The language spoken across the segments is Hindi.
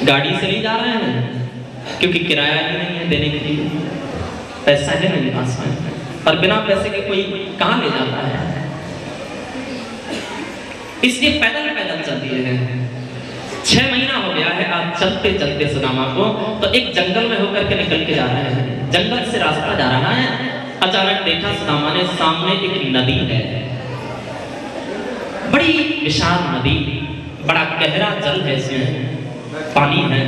गाड़ी से नहीं जा रहे हैं क्योंकि किराया ही नहीं है देने के लिए, पैसा है नहीं पास में, और बिना पैसे के कोई कहाँ ले जाता है, इसलिए पैदल पैदल चल दिए हैं। 6 महीना हो गया है आप चलते चलते सुदामा को, तो एक जंगल में होकर के निकल के जा रहे हैं, जंगल से रास्ता जा रहा है, अचानक देखा सुदामा ने सामने एक नदी है, बड़ी विशाल नदी, बड़ा गहरा जल है, इसमें पानी है।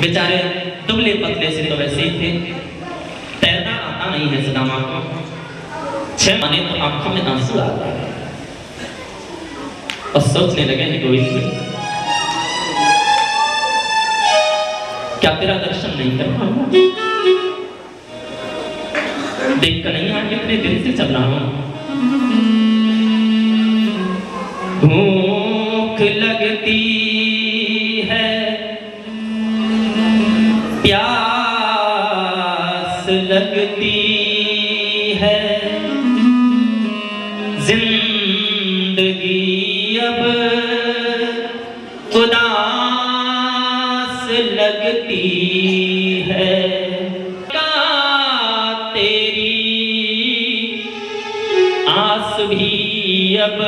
बेचारे दुबले पतले से तो वैसे ही थे, तैरना आता नहीं है सुदामा को। 6 महीने तो आंखों में आंसू आ गए और सोचने लगे हैं गोविंद क्या तेरा दर्शन नहीं कर पाऊंगा, देख कर नहीं आगे कितने दिन से चल रहा हूं, भूख लगती है प्यास लगती है, जिंदगी अब उदास लगती है, तेरी आस भी अब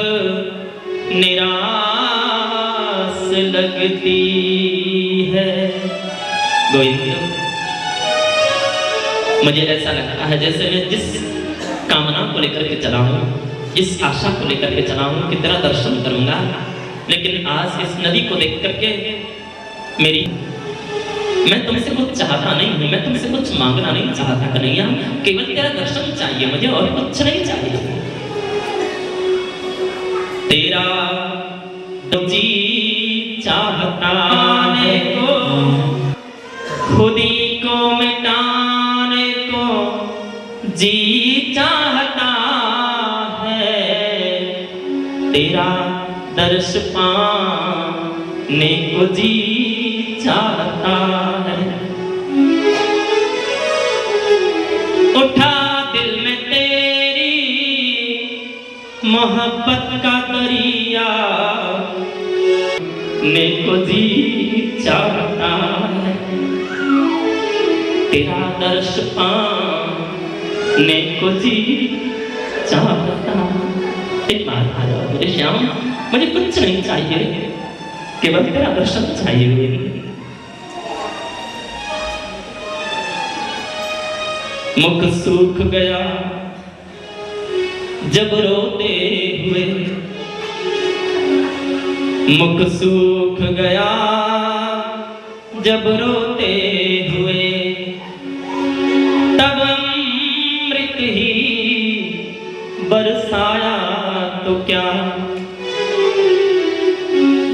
निराश लगती है। गोविंद मुझे ऐसा लगता है जैसे मैं जिस कामना को लेकर के चला हूं, इस आशा को लेकर के चला हूं कि तेरा दर्शन करूंगा, लेकिन आज इस नदी को देख करके मैं तुमसे कुछ चाहता नहीं हूं, मैं तुमसे कुछ मांगना नहीं चाहता कन्हैया, केवल तेरा दर्शन चाहिए मुझे, और कुछ नहीं चाहिए। तेरा जी चाहता है को खुदी को मिटाने को जी चाहता है, तेरा दर्श पाने को जी चाहता है। उठा दिल में तेरी मोहब्बत का दरिया ने को जी चाहता है, तेरा दर्श पाने को जी चाहता। एक बार आ जाओ मेरे श्याम, मुझे कुछ नहीं चाहिए, केवल तेरा दर्शन चाहिए। मुख सूख गया जब रोते हुए, मुख सूख गया जब रोते हुए, तब अमृत ही बरसाया तो क्या,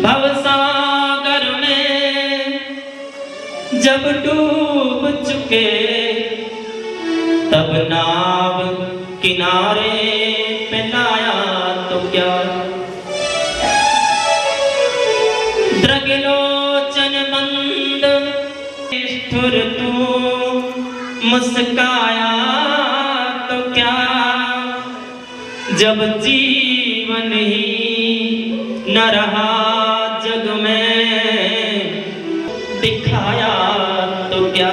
भवसागर में जब डूब चुके, तब नाव किनारे पे लाया तो क्या, द्रगलोचन बंद निष्ठुर तू मुस्काया तो क्या, जब जीवन ही न रहा जग में दिखाया तो क्या।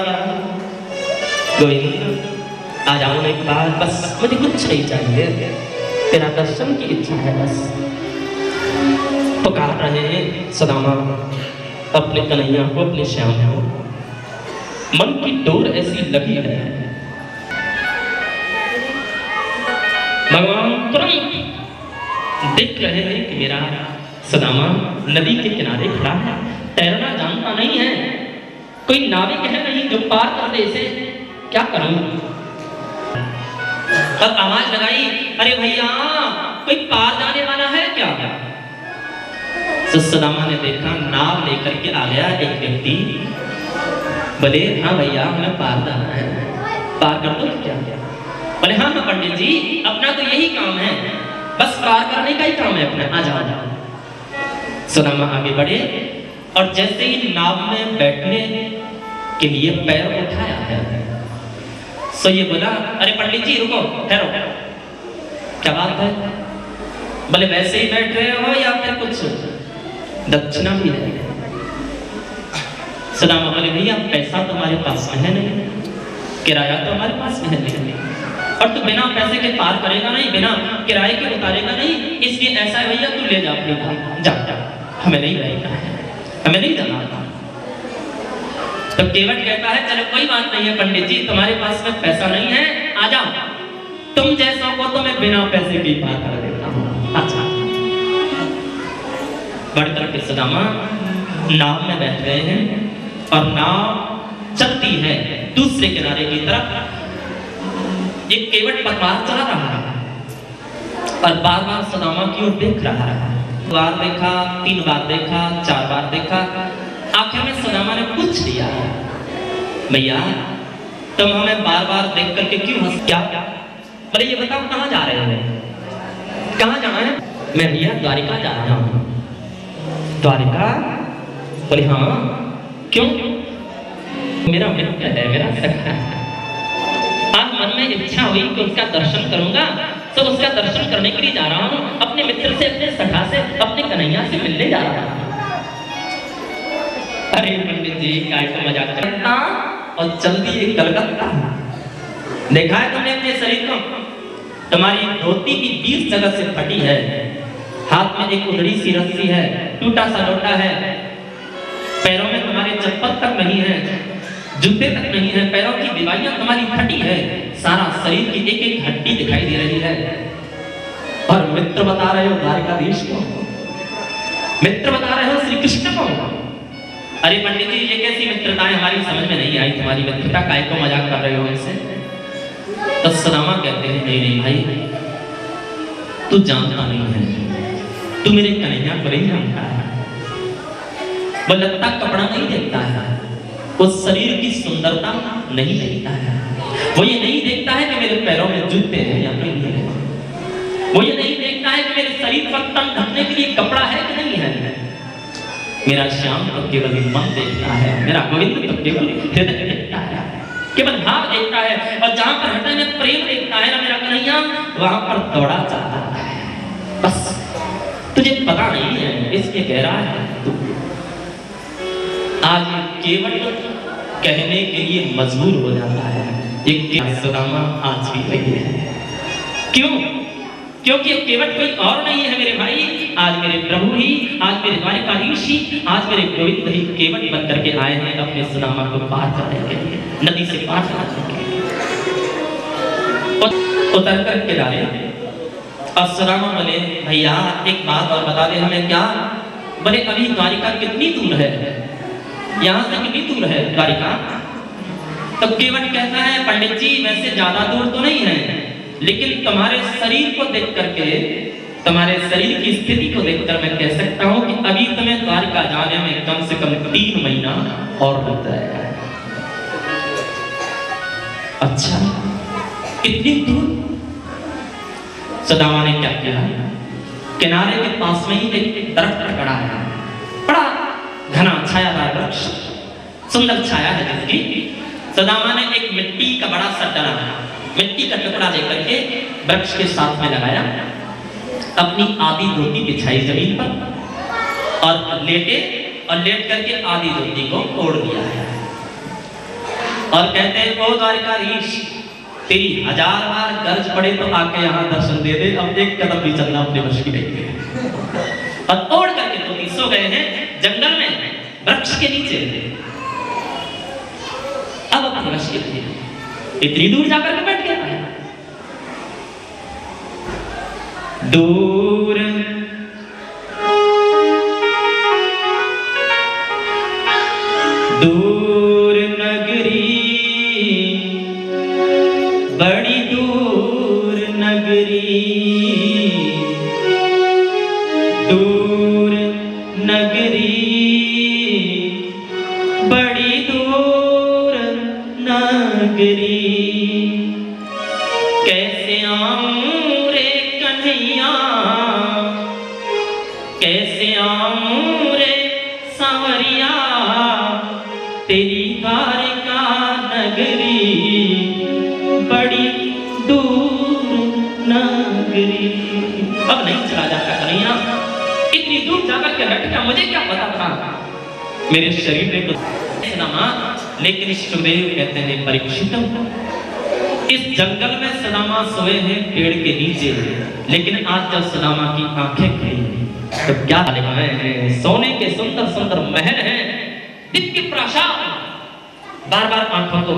गोविंद आ जाओ एक बार, बस मुझे कुछ नहीं चाहिए, तेरा दर्शन की इच्छा है बस। पुकार रहे हैं सुदामा अपने कन्हैया को, अपने श्याम को, मन की डोर ऐसी लगी है। भगवान तुरंत देख रहे हैं कि मेरा सुदामा नदी के किनारे खड़ा है, तैरना जानता नहीं है, कोई नाविक है नहीं जो पार कर दे इसे, क्या करूं। तब आवाज लगाई, अरे भैया कोई पार जाने वाला है क्या। सुदामा ने देखा नाव लेकर के आ गया एक व्यक्ति, बोले हाँ भैया हमें पार जाना है, पार कर दो क्या। बोले हाँ हाँ पंडित जी, अपना तो यही काम है, बस पार करने का ही काम है अपना, आ जाओ जाओ। सुदामा आगे बढ़े और जैसे ही नाव में बैठने के लिए पैर उठाया है, सो ये बोला अरे पंडित जी रुको, ठहरो, क्या बात है। बोले वैसे ही बैठ रहे हो या फिर कुछ दक्षिणा भी है। सुदामा बोले भैया पैसा तो हमारे पास में है नहीं, किराया तो हमारे पास में है नहीं, और तू बिना पैसे के पार करेगा नहीं, बिना किराए के उतारेगा नहीं, इसलिए ऐसा है भैया तू ले जा अपनी गाड़ी, जा जा, हमें नहीं रहना है, हमें नहीं जाना। तो केवट कहता है चलो कोई बात नहीं है पंडित जी, तुम्हारे पास में पैसा नहीं है, आ जाओ, तुम जैसा को तो मैं बिना पैसे के पार कर देता हूँ। अच्छा, बढ़कर के सुदामा नाव में बैठ गए हैं और नाव चलती है दूसरे किनारे की तरफ। एक केवट पतवार चला रहा है और बार बार सुदामा की ओर देख रहा है। बार देखा, 3 बार देखा, 4 बार देखा, आखिर में सुदामा ने पूछ लिया, भैया तुम हमें बार बार देख करके क्यों हंस, क्या बोले ये बताओ कहाँ जा रहे हो, कहाँ जाना है? मैं भैया द्वारिका जा रहा हूँ। द्वारिका? बोले हाँ, क्यों? मेरा मित्र है, मेरा सखा है। आज मन में इच्छा हुई कि उसका दर्शन करूंगा, तो उसका दर्शन करने के लिए जा रहा हूँ, अपने मित्र से, अपने सखा से, अपने कन्हैया से मिलने जा रहा हूँ। अरे पंडित जी काय को मजाक करता और चल दिए कलकत्ता। देखा है तुमने अपने शरीर को? तुम्हारी धोती की 20 जगह से फटी है, हाथ में एक उधड़ी सी रस्सी है, टूटा सा लोटा है, पैरों में तुम्हारे चप्पल तक नहीं है, जूते तक नहीं है, पैरों की दीवारियां तुम्हारी फटी है, सारा शरीर की एक एक हड्डी दिखाई दे रही है, और मित्र बता रहे हो द्वारिकाधीश को, मित्र बता रहे हो श्री कृष्ण को। अरे पंडित जी ये कैसी मित्रता है, हमारी समझ में नहीं आई तुम्हारी मित्रता, काय को मजाक कर रहे हो इससे? तो सुदामा कहते हैं नहीं नहीं भाई, तू जानता नहीं है, तू मेरे कन्हैया को नहीं जानता है। वो लत्ता कपड़ा नहीं देखता है, वो शरीर की सुंदरता नहीं देखता है, वो ये नहीं देखता है कि मेरे पैरों में जूते हैं या नहीं है, वो ये नहीं देखता है कि मेरे शरीर पर तन ढकने के लिए कपड़ा है कि नहीं है। मेरा श्याम तो केवल मन देखता है, मेरा गोविंद तो केवल हृदय देखता है, केवल भाव देखता है, और जहां पर हृदय में प्रेम देखता है ना मेरा कन्हैया, वहां पर दौड़ा चलता है। बस तुझे पता नहीं है, इसके कह रहा है तू। आज केवल कहने के लिए मजबूर हो जाता है, एक सुदामा आज भी वही है। क्यों? क्योंकि केवट कोई और नहीं है मेरे भाई, आज मेरे प्रभु ही, आज मेरे द्वारिकाधीश ही, आज मेरे गोविंद ही केवट बन करके आए हैं अपने सुदामा को पार करने के लिए, नदी से पार करने के लिए। उतर कर किनारे और सुदामा बोले भैया एक बात और बता दे हमें। क्या? बोले अभी द्वारिका कितनी दूर है, यहाँ से कितनी दूर है द्वारिका? तो केवट कहता है पंडित जी वैसे ज्यादा दूर तो नहीं है, लेकिन तुम्हारे शरीर को देख करके, तुम्हारे शरीर की स्थिति को देखकर मैं कह सकता हूं कि अभी तुम्हें द्वारिका जाने में कम से कम 3 महीना और लगता है। अच्छा कितनी दूर? सुदामा ने क्या किया, किनारे के पास में ही एक दरख्त खड़ा है, बड़ा घना छायादार वृक्ष, सुंदर छाया है जिसकी। सुदामा ने एक मिट्टी का बड़ा सा डरा, मिट्टी का टुकड़ा लेकर के वृक्ष के साथ में लगाया, अपनी आधी धोती बिछाई जमीन पर और लेटे, और लेट करके आधी धोती को ओढ़ दिया है, और कहते हैं ओ द्वारिकाधीश तेरी 1000 बार गर्ज पड़े तो आके यहाँ दर्शन दे दे, अब एक कदम भी चलना अपने वश की नहीं है। और ओढ़ करके धोती सो गए हैं जंगल में वृक्ष के नीचे, अब अपने वश की नहीं, इतनी दूर जाकर के बैठ गया है। दूर दूर नगरी, बड़ी दूर नगरी, दूर नगरी, बड़ी दूर नगरी, कैसे आऊं रे कन्हैया, कैसे आऊं रे सांवरिया, तेरी द्वारिका नगरी, बड़ी दूर नगरी। अब नहीं चला जाता कन्हैया, इतनी दूर जाकर के लटका, मुझे क्या पता था मेरे शरीर में कुछ सुदामा, लेकिन सुखदेव कहते हैं परीक्षित, इस जंगल में सुदामा सोए हैं पेड़ के नीचे, लेकिन आज जब सुदामा की आंखें खुली तो क्या दिखाए हैं? सोने के सुंदर सुंदर महल हैं, दिव्य प्रासाद। बार बार आंखों को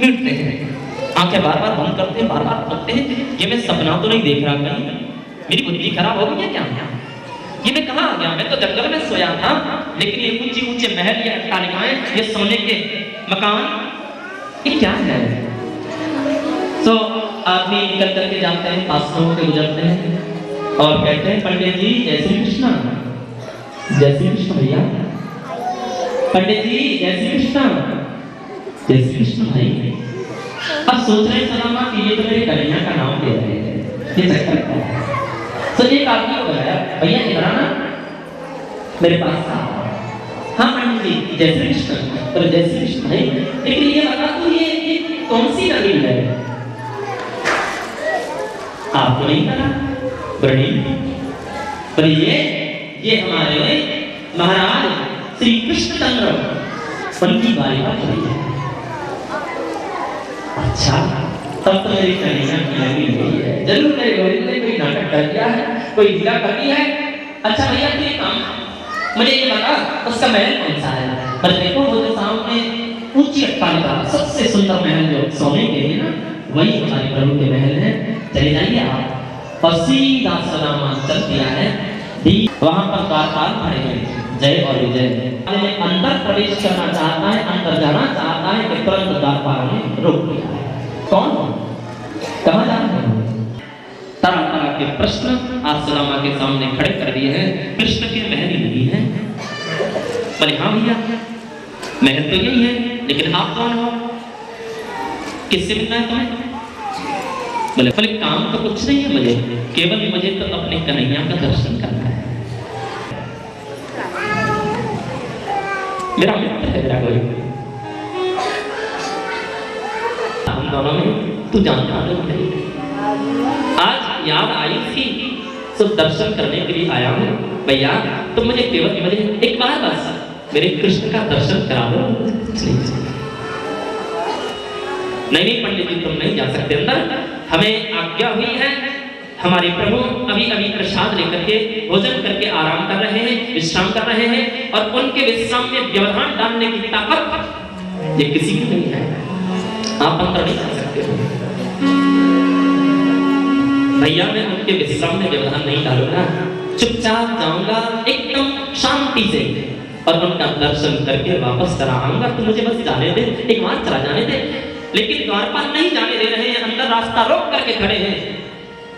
मीटते हैं, आंखें बार बार बंद करते हैं, बार बार खोलते हैं। ये मैं सपना तो नहीं देख रहा कहीं? मेरी बुद्धि खराब हो गई है क्या? ये मैं कहाँ आ गया? मैं तो जंगल में सोया था, लेकिन ये ऊंचे ऊंचे महल, ये अट्टालिकाएं, ये सोने के मकान, ये क्या है? तो आदमी निकल करके जाते हैं, पास के गुजरते हैं और कहते हैं पंडित जी जय श्री कृष्ण। जय श्री कृष्ण भैया। पंडित जी जय श्री कृष्ण। जय श्री कृष्ण भाई। अब सोच रहे सुदामा कि ये तो मेरे कन्हैया का नाम ले रहे हैं, ये चक्कर क्या है? तो एक आदमी को बताया, भैया इधर आना मेरे पास था। हाँ पंडित जी जय श्री कृष्ण। तो जय श्री कृष्ण भाई, लेकिन ये बता तू ये कौन सी नदी है? आपको नहीं पता? बड़ी पर ये हमारे महाराज श्री कृष्णचंद्र उनकी बारी का है। अच्छा, तब तो मेरी कन्हैया की लगी हुई है, जरूर मेरे गोविंद ने कोई नाटक कर दिया है, कोई लीला कर दी है। अच्छा भैया तू एक काम मुझे ये बता, उसका महल कौन सा है? पर देखो वो जो सामने ऊंची अट्टालिका, सबसे सुंदर महल जो सोने के है ना, वही हमारे प्रभु के महल है। चले जाइए आप। और सीधा सुदामा चल दिया है, वहां पर द्वारपाल खड़े हैं, जय और विजय। अंदर प्रवेश करना चाहता है, अंदर जाना चाहता है कि तुरंत द्वारपाल ने रोक दिया है। कौन? कहां जा रहे हैं? तरह तरह के प्रश्न आज सुदामा के सामने खड़े कर दिए हैं। कृष्ण के महल नहीं है। बोले हाँ भैया महल तो यही है, लेकिन आप कौन हो? किससे मिलना है तुम्हें? बोले काम तो कुछ नहीं है मुझे, केवल मुझे तो अपने कन्हैया का दर्शन करना है। मेरा मित्र है मेरा कोई, हम दोनों में तू जानता है। आज याद आई थी तो दर्शन करने के लिए आया हूँ भैया, तो मुझे केवल मुझे एक बार बस मेरे कृष्ण का दर्शन करा दो। नहीं पंडित जी तुम नहीं जा सकते अंदर, हमें आज्ञा हुई है। हमारे प्रभु अभी अभी प्रसाद लेकर के भोजन करके आराम कर रहे हैं, विश्राम कर रहे हैं, और उनके विश्राम में व्यवधान डालने की ताकत ये किसी की नहीं है। आप अंदर नहीं जा सकते हो भैया, मैं उनके विश्राम में व्यवधान नहीं डालूंगा, चुपचाप जाऊंगा एकदम शांति से और उनका दर्शन करके वापस चला आऊंगा। तो मुझे बस जाने दे, एक बार चला जाने दे। लेकिन द्वारपाल नहीं जाने दे रहे हैं, अंदर रास्ता रोक करके खड़े हैं।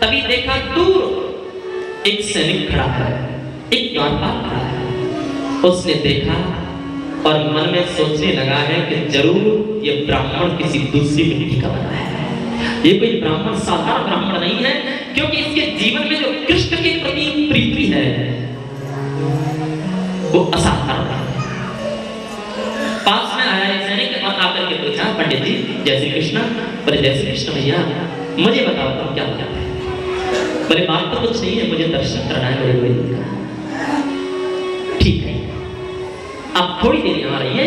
तभी देखा दूर एक सैनिक खड़ा है, एक द्वारपाल खड़ा है। उसने देखा और मन में सोचने लगा है कि जरूर ये ब्राह्मण किसी दूसरी मिट्टी का बना है। ये कोई ब्राह्मण साधारण ब्राह्मण नहीं है, क्योंकि इसके जीवन में जो कृष्ण के प्रति प्रीति है वो असाधारण है। पास में आया एक सैनिक और आकर के पूछा, पंडित जी जय श्री कृष्ण। बोले जय श्री कृष्ण भैया, मुझे बताओ तुम क्या बताते हैं? बोले बात तो कुछ नहीं है, मुझे दर्शन करना है मेरे गोविंद का। ठीक है, आप थोड़ी देर यहाँ रहिए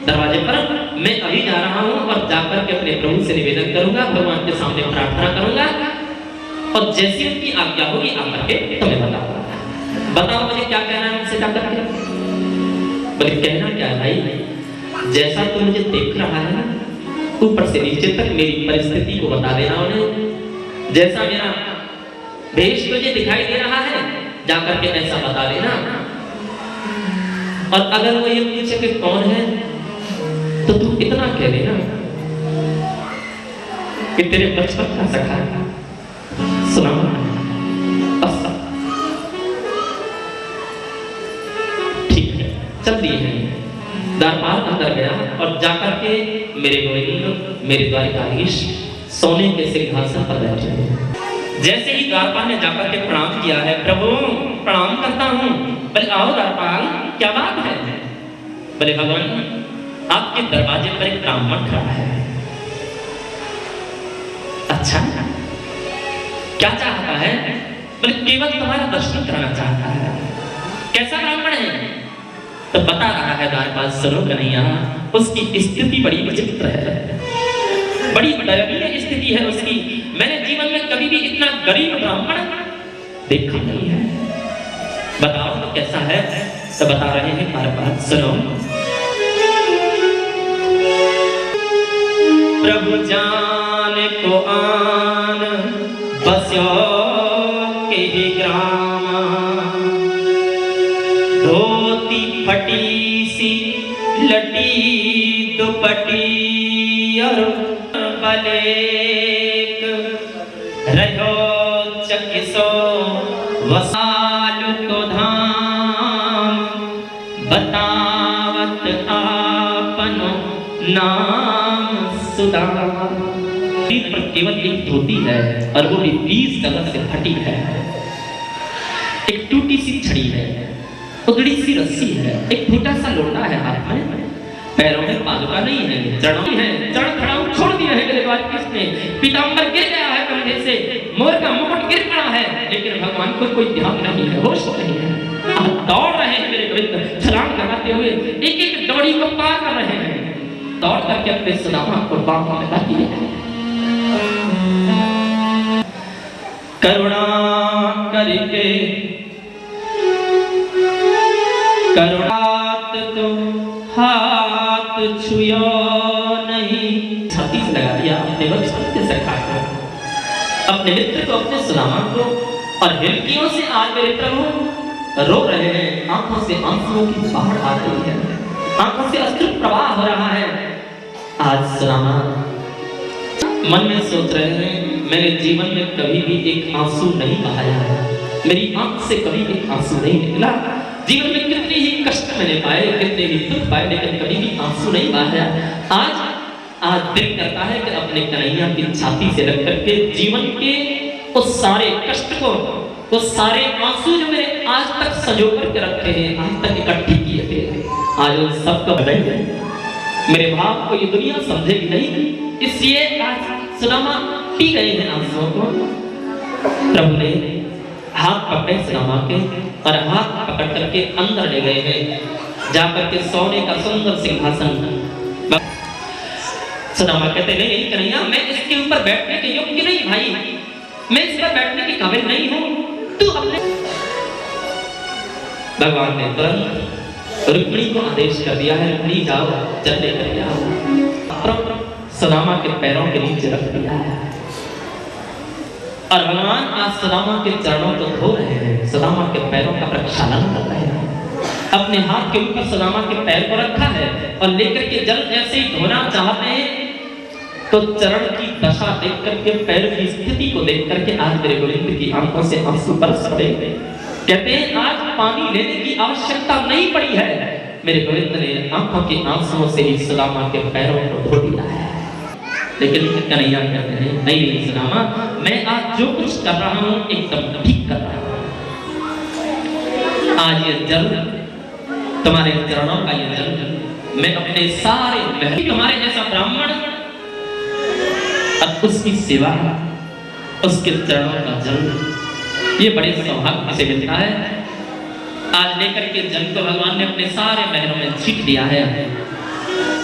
दरवाजे पर, मैं अभी जा रहा हूँ और जाकर के अपने प्रभु से निवेदन करूंगा, भगवान के सामने प्रार्थना करूंगा, और जैसी उनकी आज्ञा होगी आकर के तुम्हें बताऊंगा। बताओ मुझे क्या कहना है उनसे जाकर के? बोले कहना क्या है भाई, जैसा तू मुझे देख रहा है ना, ऊपर से नीचे तक मेरी परिस्थिति को बता देना उन्हें। जैसा मेरा भेष तुझे दिखाई दे रहा है, जाकर के ऐसा बता देना। और अगर वो ये पूछे कि कौन है, तो तू इतना कह देना कि तेरे बचपन का सखा सुना। ठीक है, चल दिए हैं। द्वारपाल अंदर गया और जाकर के मेरे गोविंद, मेरे द्वारिकाधीश सोने के सिंहासन पर बैठे। जैसे ही द्वारपाल ने जाकर के प्रणाम किया है, प्रभु प्रणाम करता हूँ। बोले आओ द्वारपाल, क्या बात है? बोले भगवान आपके दरवाजे पर एक ब्राह्मण खड़ा है। अच्छा क्या चाहता है? बोले केवल तुम्हारा दर्शन करना चाहता है। कैसा ब्राह्मण है? तो बता रहा है द्वारपाल सुनो कन्हैया, उसकी स्थिति बड़ी विचित्र है, बड़ी दयनीय स्थिति है उसकी। मैंने जीवन में कभी भी इतना गरीब ब्राह्मण देखा नहीं है। बताओ तो कैसा है? तो बता रहे हैं द्वारपाल सुनो। प्रभु जान को आन बस्यो के ही ग्राम, धोती फटी सी लटी दुपटी और बलेक, रहो चकिसो वसाल को धाम, बतावत आपनो नाम सुदाम। पर केवल एक धोती है और वो भी 20 गज से फटी है, एक टूटी सी छड़ी है, उधड़ी सी रस्सी है, एक छोटा सा लोटा है हाथ में, पैरों में पादुका नहीं है, चढ़ाई है, चढ़ खड़ाऊ छोड़ दिया है मेरे बाद किसने, पीताम्बर गिर गया है कंधे से, मोर का मुकुट गिर पड़ा है, लेकिन भगवान को कोई ध्यान नहीं है, होश नहीं है। दौड़ रहे हैं मेरे गोविंद, छलांग लगाते हुए एक एक डोरी को पार कर रहे हैं, दौड़ करके अपने सुदामा को बाहों में लगा दिया। करुणा करके करुणात तो हाथ छुयो नहीं, छाती से लगा दिया अपने वचन के सखा को, अपने मित्र को, अपने सुदामा को, और हिलकियों से आज मेरे प्रभु रो रहे हैं, आंखों से आंसुओं की बाढ़ आ रही है, आंखों से अश्रु प्रवाह हो रहा है। आज सुदामा मन में सोच रहे हैं, मेरे जीवन में कभी भी एक आंसू नहीं बहाया है, मेरी आंख से कभी एक आंसू नहीं निकला, जीवन में कितने ही कष्ट मैंने पाए, कितने ही दुख पाए, लेकिन कभी भी आंसू नहीं बहाया। आज दिल करता है कि अपने कन्हैया की छाती से लग करके जीवन के उस सारे कष्ट को, उस सारे आंसू जो मैंने आज तक संजो करके रखे हैं, आज तक इकट्ठे किए थे, आज उन सबको बदल गए। मेरे भाव को ये दुनिया समझेगी नहीं, इसलिए आज सुदामा पी गए हैं आंसुओं को। प्रभु ने हाथ पकड़े सुदामा के और हाथ पकड़ करके अंदर ले गए हैं, जाकर के सोने का सुंदर सिंहासन। सुदामा कहते नहीं कन्हैया, मैं इसके ऊपर बैठने के योग्य नहीं भाई, मैं इस पर बैठने के काबिल नहीं हूं, तू अपने। भगवान ने तुरंत रुक्मिणी को आदेश कर दिया है, रुक्मिणी जाओ जल लेकर के आओ। सुदामा के पैरों के नीचे रख दिया है और भगवान आज सुदामा के चरणों को धो रहे हैं, सुदामा के पैरों का प्रक्षालन कर रहे हैं। अपने हाथ के ऊपर सुदामा के पैर को रखा है और लेकर के जल जैसे ही धोना चाहते हैं तो चरण की दशा देख करके, पैर की स्थिति को देख करके आज मेरे गोविंद की आंखों से आंसू बरस पड़े। कहते हैं आज पानी लेने की आवश्यकता नहीं पड़ी है, मेरे गोविंद ने आंखों के आंसुओं से ही सुदामा के पैरों को धो दिया है। लेकिन कन्हैया कहते हैं नहीं सुदामा, मैं आज जो कुछ कर रहा हूं एकदम ठीक कर रहा हूं। आज ये जल तुम्हारे चरणों का, ये जल मैं अपने सारे बहन तुम्हारे जैसा ब्राह्मण अब उसकी सेवा, उसके चरणों का जल ये बड़े सौभाग्य से मिलता है। आज लेकर के जल को भगवान ने अपने सारे महलों में छीट दिया है।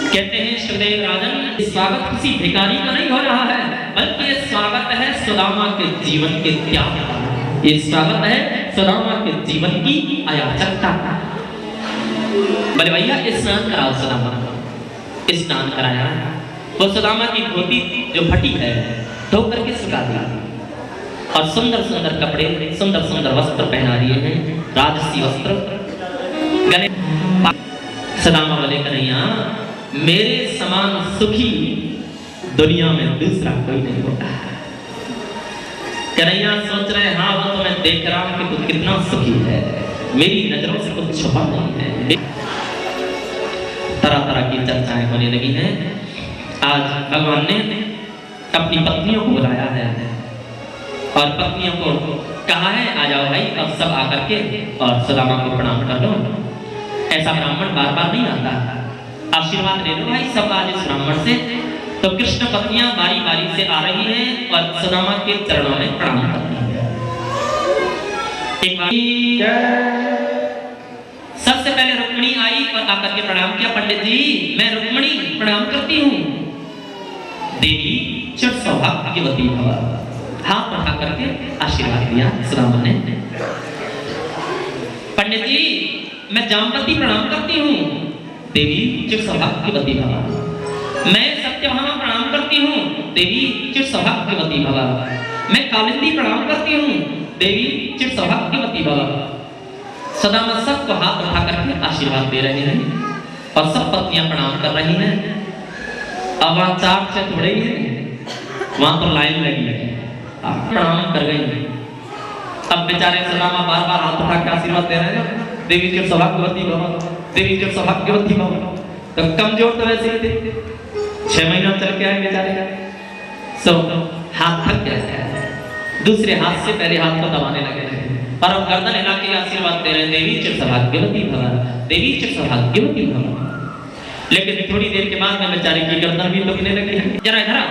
कहते हैं सुखदेव राजन, स्वागत किसी भिखारी का नहीं हो रहा है, बल्कि ये स्वागत है सुदामा के जीवन के त्याग का, ये स्वागत है सुदामा के जीवन की अयाचकता का। बोले भैया स्नान कराओ सुदामा को, स्नान कराया, वो सुदामा की धोती जो फटी है धो करके सुखा दिया और सुंदर सुंदर कपड़े, सुंदर सुंदर वस्त्र पहना दिए हैं, राजसी वस्त्र। गले सुदामा बोले कन्हैया, मेरे समान सुखी दुनिया में दूसरा कोई नहीं होता। कन्हैया सोच रहे हाँ वो तो मैं देख रहा हूं कि तू कितना सुखी है, मेरी नजरों से कुछ छुपा नहीं है। तरह तरह की चर्चाएं होने लगी हैं। आज भगवान ने अपनी पत्नियों को बुलाया है और पत्नियों को कहा है आ जाओ भाई, अब सब आकर के और सुदामा को प्रणाम कर लो। ऐसा ब्राह्मण बार बार नहीं आता, आशीर्वाद ले लो भाई सब आज इस ब्राह्मण से। तो कृष्ण पत्नियां बारी बारी से आ रही हैं और सुदामा के चरणों में प्रणाम करती हैं। एक बार सबसे पहले रुक्मिणी आई और आकर के प्रणाम किया, पंडित जी मैं रुक्मिणी प्रणाम करती हूँ। देवी चिर सौभाग्यवती भव, हाथ उठा करके आशीर्वाद दिया सुदामा ने। पंडित जी मैं जामवती प्रणाम करती हूँ। देवी चिर सौभाग्यवती भव। मैं सत्यभामा प्रणाम करती हूँ। देवी चिर सौभाग्यवती भव। मैं कालिंदी प्रणाम करती हूँ। देवी चिर सौभाग्यवती भव। सुदामा सबको हाथ उठा करके आशीर्वाद दे रहे हैं और सब पत्नियां प्रणाम कर रही हैं। अब वहां चार से थोड़े ही हैं, वहां तो लाइन लगी है, प्रणाम कर गई। अब बेचारे सुदामा बार बार हाथ उठा के आशीर्वाद दे रहे हैं, देवी चिर सौभाग्यवती भव, देवी चिर सौभाग्यवती भव। तो कमजोर तो वैसे ही थे, 6 महीना चल के आए बेचारे, सब हाथ थक गए, दूसरे हाथ से पहले हाथ को दबाने लगे और अब गर्दन हिला के आशीर्वाद दे रहे हैं, देवी चिर सौभाग्यवती भव, देवी चिर सौभाग्यवती भव। लेकिन थोड़ी देर के बाद में बेचारे की गर्दन भी दुखने लगी। जरा इधर आओ,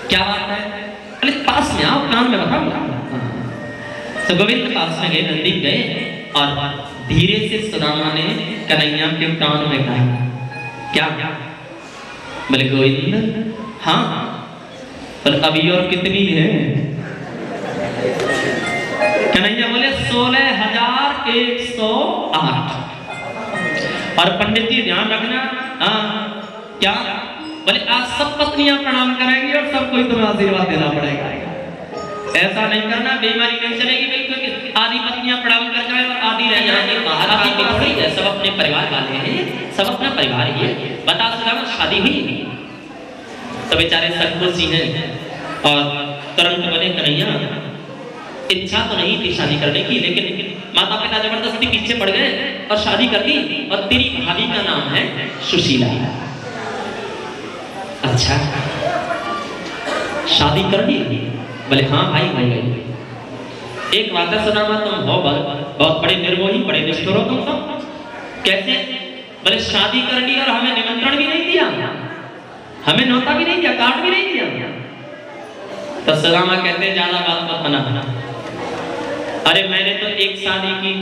क्या बात है? अरे पास में आओ, कान में बताओ। तो गोविंद पास में गए, नजदीक गए और धीरे से सुदामा ने कन्हैया के कान में कहा, क्या? बोले गोविंद हाँ, पर अभी और कितनी है? कन्हैया बोले 16,108। और पंडित जी ध्यान रखना, क्या? बोले आज सब पत्नियां प्रणाम करेंगी और सब कोई तुम्हें आशीर्वाद देना पड़ेगा। ऐसा नहीं करना, बीमारी नहीं चलेगी बिल्कुल। आधी पत्नियां प्रणाम कर जाए और आधी रह जाएंगी बाहर। आधी थोड़ी है, सब अपने परिवार वाले हैं, सब अपना परिवार ही है। बता सुदामा शादी हुई? तो बेचारे संकोच ही हैं और तुरंत बोले कन्हैया इच्छा तो नहीं थी शादी करने की, लेकिन माता पिता जबरदस्ती पीछे पड़ गए और शादी कर दी, और तेरी भाभी का नाम है सुशीला। अच्छा शादी कर दी? बोले हाँ भाई भाई। एक बात है सुदामा, तुम बहुत बड़े निर्मोही, बड़े निष्ठुर हो तुम सब। कैसे? बोले शादी कर ली और हमें निमंत्रण भी नहीं दिया, हमें न्योता भी नहीं दिया, कार्ड भी नहीं दिया। तो सुदामा कहते ज्यादा बात मत बना, अरे मैंने तो एक शादी की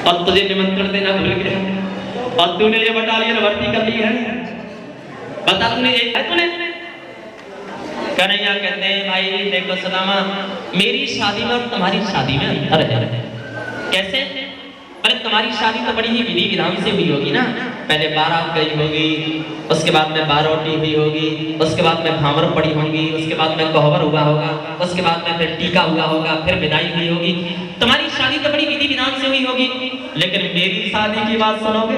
और तुझे निमंत्रण देना भूल गया और तूने ये बटालियन भर्ती कर ली है, बता तूने एक है तूने? कन्हैया कहते हैं भाई देखो सुदामा, मेरी शादी में और तुम्हारी शादी में अंतर है। कैसे? अरे तुम्हारी शादी तो बड़ी ही विधि विधान से हुई होगी ना, पहले बारात गई होगी, उसके बाद में बारोटी हुई होगी, उसके बाद में भामर पड़ी होंगी, उसके बाद में कोहबर हुआ होगा, उसके बाद में फिर टीका हुआ होगा, फिर विदाई हुई होगी। तुम्हारी शादी तो बड़ी विधि विधान से हुई होगी, लेकिन मेरी शादी की बात सुनोगे?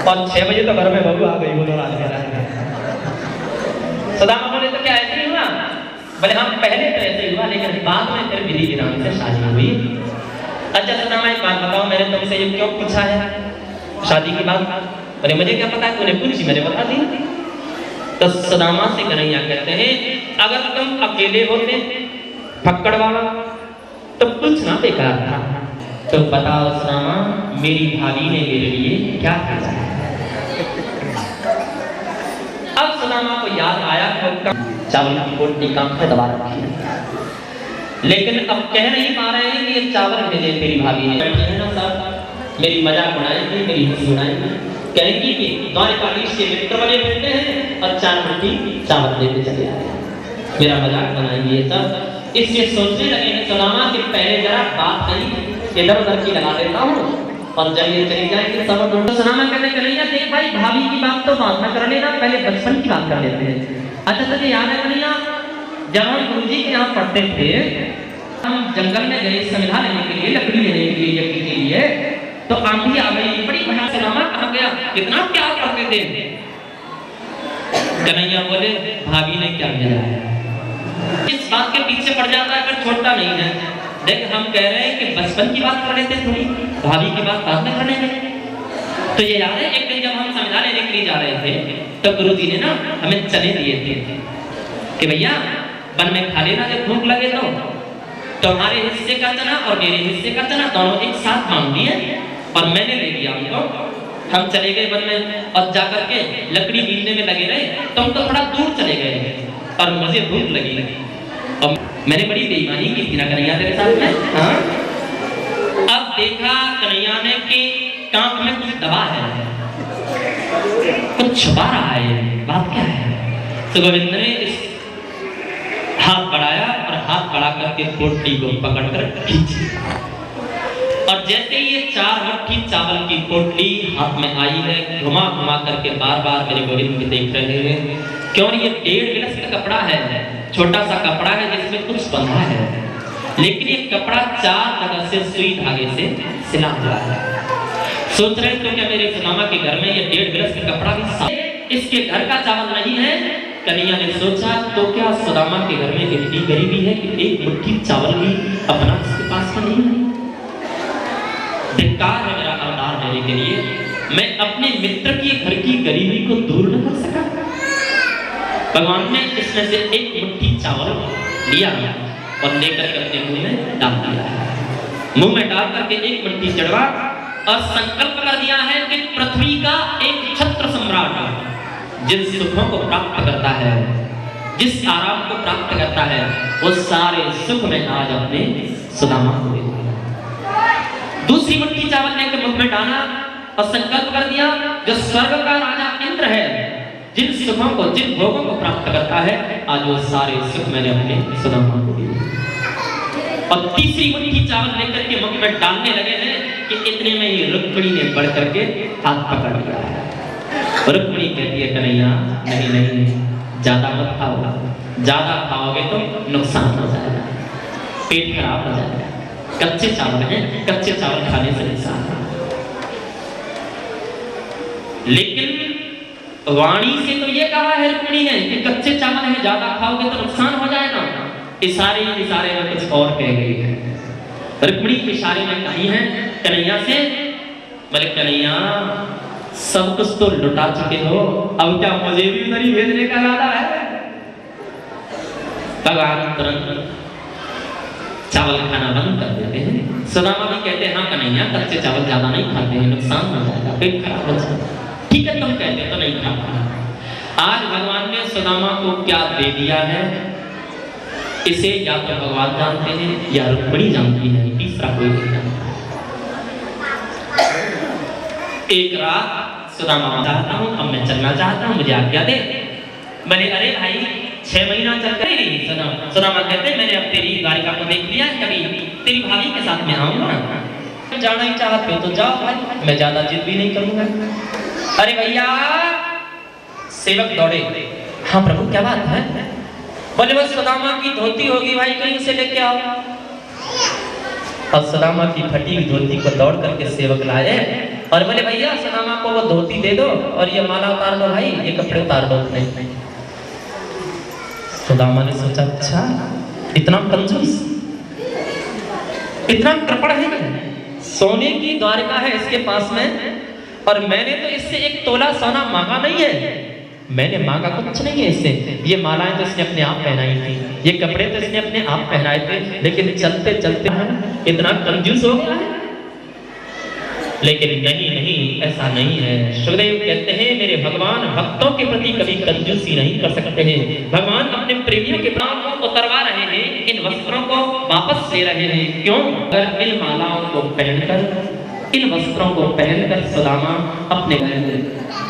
और 6 बजे तो घर में बहू आ गई, बोलो राज। सुदामा बोले तो क्या ऐसे ही हुआ? बोले हम पहले तो ऐसे हुआ, लेकिन बाद में फिर विधि विधान से शादी हुई। अच्छा सुदामा एक बात बताओ, मैंने तुमसे ये क्यों पूछा है शादी की बात? बोले मुझे क्या पता है, तूने पूछी मैंने बता दी। तो सुदामा से कन्हैया कहते हैं अगर तुम अकेले होते फक्कड़ वाला तो पूछना बेकार था। तो बताओ सुदामा, मेरी भाभी ने मेरे लिए क्या किया है? अब सुदामा को याद आया चावल की बोटी काम पे दबा रखी है, लेकिन अब कह नहीं पा रहे हैं कि ये चावल भेजे तेरी भाभी ने। बैठी है ना साहब, मेरी मजाक बनाएगी, मेरी हंसी उड़ाएगी, कहेगी कि द्वारकाधीश के मित्र बने बैठे हैं और 4 रोटी चावल देते चले आए, मेरा मजाक बनाएंगे ये सब। इसलिए सोचने लगे हैं सुदामा कि पहले जरा बात कहीं इधर उधर की लगा देता हूँ और जब ये चली जाएगी सब तो सुदामा कहते कन्हैया देख भाई, भाभी की बात तो बाद में कर लेना, पहले बचपन की बात कर लेते हैं। अच्छा तुझे याद है कन्हैया, जब हम गुरुजी के यहाँ पढ़ते थे, हम जंगल में गए संविधान लेने के लिए, लकड़ी लेने के लिए, यज्ञ के लिए, तो आंधी आ गई, बड़ी भयानक। सुदामा कहाँ गया? कितना प्यार करते थे। कन्हैया बोले भाभी ने क्या किया है? इस बात के पीछे पड़ जाता है अगर छोड़ता नहीं है। देख हम कह रहे हैं कि बचपन की बात कर लेते थोड़ी, भाभी की बात बाद में करने लगे। तो ये याद है एक दिन जब हम संविधान लेने के लिए जा रहे थे, तो गुरुजी ने ना हमें चने दिए थे कि भैया वन में खा लेना जब भूख लगे तो तुम्हारे हिस्से का चना और मेरे हिस्से का चना दोनों एक साथ मांग लिए और मैंने ले लिया उनको। हम चले गए वन में और जाकर के लकड़ी बीनने में लगे रहे। तुम तो थोड़ा दूर चले गए और मुझे भूख लगी और मैंने बड़ी बेईमानी की थी ना कन्हैया तेरे साथ में। हाँ अब देखा कन्हैया ने कि कांप में कुछ दबा है, कुछ छुपा रहा है, बात क्या है? तो गोविंद ने इस हाथ बढ़ाया और हाथ बढ़ा करके पोटली को पकड़कर खींची, और जैसे ये 4 मुट्ठी चावल की पोटली हाथ में आई है, घुमा घुमा करके बार बार मेरे गोविंद में देख रहे हैं। क्यों? ये 1.5 गिलास का कपड़ा है, छोटा सा कपड़ा है जिसमें कुछ बंधा है, लेकिन ये कपड़ा 4 जगह से सुई धागे से सिला हुआ है। सोच रहे तो क्या मेरे सुदामा के घर में ये 1.5 गिलास का कपड़ा भी इसके घर का चावल नहीं है? कन्हैया ने सोचा तो क्या सुदामा के घर में इतनी गरीबी है कि 1 मुट्ठी चावल भी अपना इसके पास में नहीं है? धिक्कार है मेरा अवतार लेने के लिए, मैं अपने मित्र की घर की गरीबी को दूर न कर सका। भगवान ने इसमें से 1 मुट्ठी चावल लिया और लेकर के अपने मुंह में डाल दिया है। मुंह में डाल करके 1 मुट्ठी चढ़वा और संकल्प कर दिया है कि पृथ्वी का एक छत्र सम्राट जिन सुखों को प्राप्त करता है, जिस आराम को प्राप्त करता है, वो सारे सुख में आज अपने सुदामा को दे। दूसरी मुट्ठी चावल लेकर मुख में डाला और संकल्प कर दिया, जो स्वर्ग का राजा इंद्र है, जिन सुखों को, जिन भोगों को प्राप्त करता है, आज वो सारे सुख मैंने अपने सुदामा को दिए। और तीसरी मुट्ठी चावल लेकर के मुख में डालने लगे हैं कि इतने में ही रुक्मिणी ने बढ़ करके हाथ पकड़ लिया है। रुक्मिणी कहती है, कन्हैया नहीं नहीं, ज्यादा मत खाओ, ज्यादा खाओगे तो नुकसान हो जाएगा, पेट खराब हो जाएगा, कच्चे चावल हैं, कच्चे चावल खाने से नुकसान है। लेकिन वाणी से तो ये कहा है रुक्मिणी ने कि कच्चे चावल है, ज्यादा खाओगे तो नुकसान हो जाएगा। इशारे में कुछ और कह गई है रुक्मिणी, इशारे में कही है कन्हैया से, बोले कन्हैया सब कुछ तो लुटा चुके हो, अब क्या मुझे भी उधर ही भेजने का इरादा है? भगवान तुरंत चावल खाना बंद कर देते हैं। सुदामा भी कहते हैं, हाँ कन्हैया कच्चे चावल ज्यादा नहीं खाते हैं, नुकसान हो जाएगा, पेट खराब हो जाएगा। ठीक है तुम कहते तो नहीं खाता। आज भगवान ने सुदामा को क्या दे दिया है, इसे या तो भगवान जानते हैं या रुक्मिणी जानती है, तीसरा कोई नहीं जानता। एक रात सुदामा चाहता हूँ, अब मैं चलना चाहता हूँ, मुझे आज्ञा दे। बोले अरे भाई 6 महीना चल कर नहीं। सुदामा कहते मैंने अब तेरी द्वारिका को देख लिया, कभी तेरी भाभी के साथ में आऊंगा, जाना ही चाहते हो तो जाओ भाई, मैं ज्यादा जिद भी नहीं करूंगा। अरे भैया सेवक दौड़े, हाँ प्रभु क्या बात है? बोले बस सुदामा की धोती होगी भाई, कहीं से लेके आओ। और सुदामा की फटी हुई धोती को दौड़ करके सेवक लाए और बोले भैया सुदामा को वो धोती दे दो और ये माला उतार दो भाई, ये कपड़े उतार दो। नहीं सुदामा ने सोचा, अच्छा इतना कंजूस, इतना कृपण है, सोने की द्वारिका है इसके पास में, और मैंने तो इससे 1 तोला सोना मांगा नहीं है, मैंने मांगा कुछ नहीं है इससे। ये मालाएं तो इसने अपने आप पहनाई थी, ये कपड़े तो इसने अपने आप पहनाए थे, लेकिन चलते चलते इतना कंजूस हो गया है। लेकिन नहीं नहीं, ऐसा नहीं है। सुखदेव कहते हैं मेरे भगवान भक्तों के प्रति कभी कंजूसी नहीं कर सकते हैं। भगवान अपने प्रेमियों के प्राण को उतरवा रहे हैं, इन वस्त्रों को वापस ले रहे हैं। क्यों? अगर इन मालाओं को पहनकर, इन वस्त्रों को पहनकर सुदामा अपने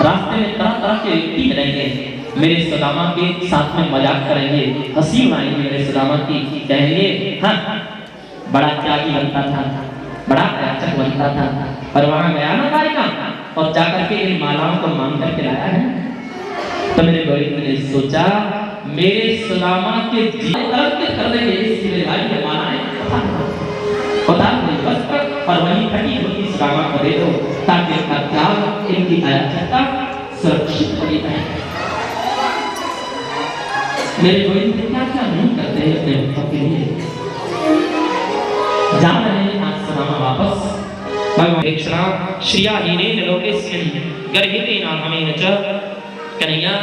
रास्ते में तरह तरह के व्यक्ति मिलेंगे, मेरे सुदामा के साथ में मजाक करेंगे, हंसी उड़ाएंगे मेरे सुदामा की, कहेंगे हाँ बड़ा त्यागी बनता था, बड़ा याचक बनता था, और वहां गया ना द्वारिका और जाकर के इन मालाओं को मांग करके लाया है। तो मेरे गोविंद ने सोचा मेरे सुदामा के जीवन कर देंगे, इसलिए भाई के मालाएं उतार दे वस्त्र और वहीं फटी हुई सुदामा को दे दो, ताकि इसका त्याग, इनकी अयाचकता सुरक्षित बनी रहे। मेरे गोविंद क्या क्या नहीं करते हैं अपने भक्तों के लिए। जा रहे हैं आज सुदामा वापस। भगवान देक्षणा श्रिया हीनेन लोकेस्मिन् गर्हितेन नामेन च। कन्हैया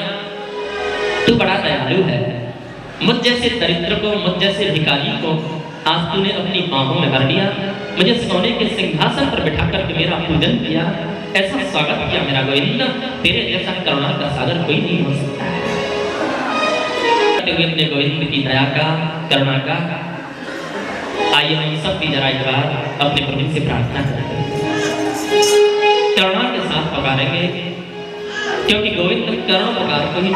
तू बड़ा दयालु है, मुझ जैसे दरिद्र को, मुझ जैसे भिखारी को आज तूने अपनी बाहों में भर लिया, मुझे सोने के सिंहासन पर बिठा करके मेरा पूजन किया, ऐसा स्वागत किया मेरा गोविंद, तेरे जैसा करुणा का सागर कोई नहीं हो सकता है। अपने गोविंद की दया का, करुणा का आइए हम सब भी जरा एक बार अपने प्रभु से प्रार्थना करें, करुणा के साथ पुकारेंगे, क्योंकि गोविंद करुणा पुकार को ही